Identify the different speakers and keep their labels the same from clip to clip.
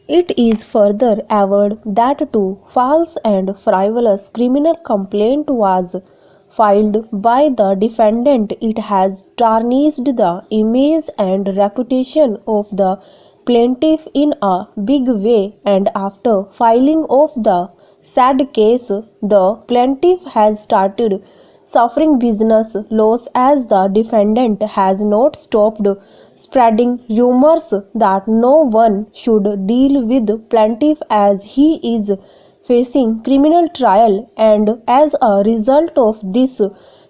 Speaker 1: It is further averred that two false and frivolous criminal complaint was filed by the defendant. It has tarnished the image and reputation of the plaintiff in a big way, and after filing of the said case, the plaintiff has started suffering business loss as the defendant has not stopped spreading rumors that no one should deal with plaintiff as he is facing criminal trial, and as a result of this,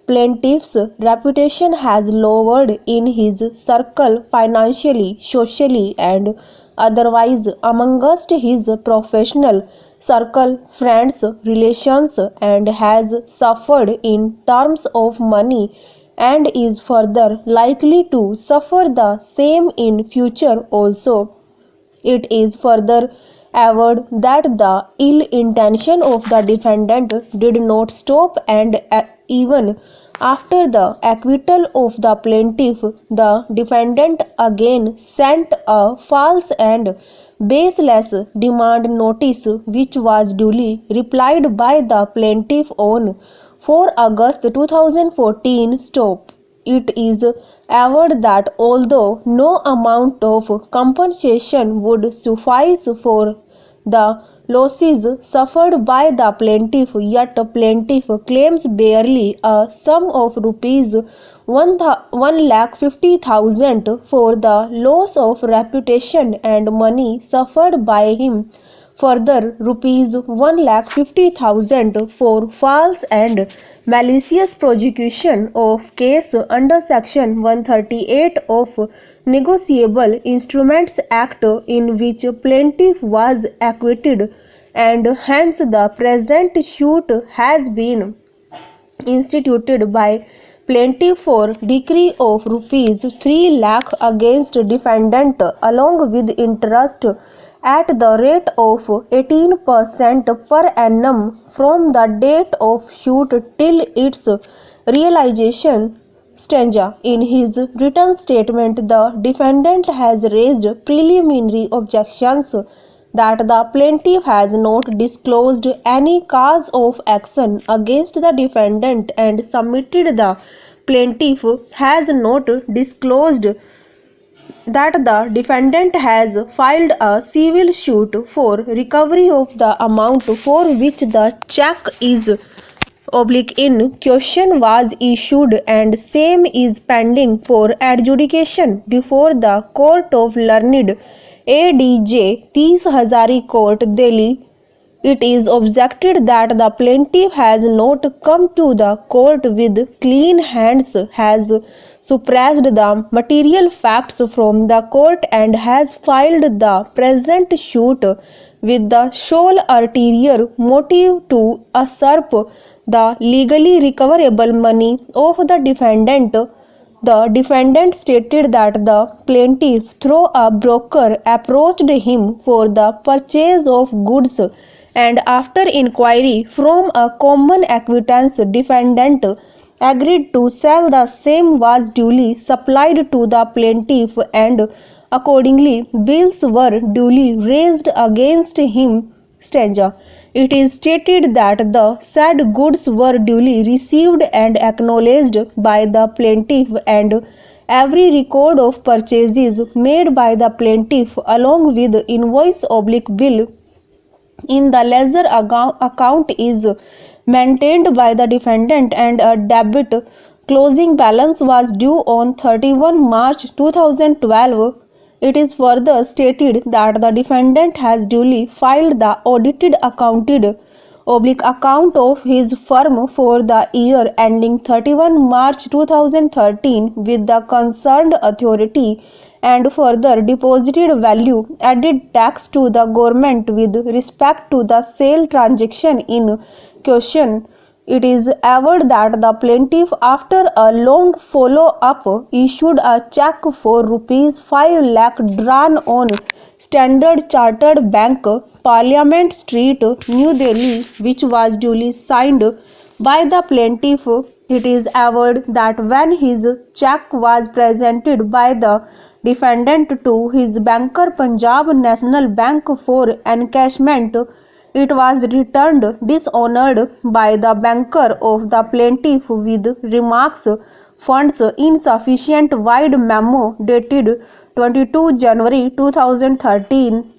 Speaker 1: plaintiff's reputation has lowered in his circle financially, socially, and otherwise amongst his professional circle, friends, relations, and has suffered in terms of money and is further likely to suffer the same in future also. It is further averred that the ill intention of the defendant did not stop, and even after the acquittal of the plaintiff, the defendant again sent a false and baseless demand notice, which was duly replied by the plaintiff on 4 August 2014. Stop. It is averred that although no amount of compensation would suffice for the losses suffered by the plaintiff, yet plaintiff claims barely a sum of rupees 1,50,000 for the loss of reputation and money suffered by him. Further, rupees 1,50,000 for false and malicious prosecution of case under Section 138 of Negotiable Instruments Act, in which plaintiff was acquitted, and hence the present suit has been instituted by plaintiff for decree of rupees 3 lakh against defendant, along with interest at the rate of 18% per annum from the date of suit till its realization. Stanza. In his written statement, the defendant has raised preliminary objections that the plaintiff has not disclosed any cause of action against the defendant, and submitted the plaintiff has not disclosed that the defendant has filed a civil suit for recovery of the amount for which the check is in question was issued, and same is pending for adjudication before the Court of Learned ADJ 30 Hazari Court, Delhi. It is objected that the plaintiff has not come to the court with clean hands, has suppressed the material facts from the court, and has filed the present suit with the sole ulterior motive to usurp the legally recoverable money of the defendant. The defendant stated that the plaintiff, through a broker, approached him for the purchase of goods, and after inquiry from a common acquaintance, defendant agreed to sell the same was duly supplied to the plaintiff, and accordingly bills were duly raised against him. Stanza. It is stated that the said goods were duly received and acknowledged by the plaintiff, and every record of purchases made by the plaintiff, along with invoice bill in the ledger account, is maintained by the defendant, and a debit closing balance was due on 31 March 2012. It is further stated that the defendant has duly filed the audited account of his firm for the year ending 31 March 2013 with the concerned authority, and further deposited value added tax to the government with respect to the sale transaction in question. It is averred that the plaintiff, after a long follow-up, issued a check for rupees 5 lakh drawn on Standard Chartered Bank, Parliament Street, New Delhi, which was duly signed by the plaintiff. It is averred that when his check was presented by the defendant to his banker Punjab National Bank for encashment. It was returned dishonored by the banker of the plaintiff with remarks, funds insufficient. Wide memo dated 22 January 2013.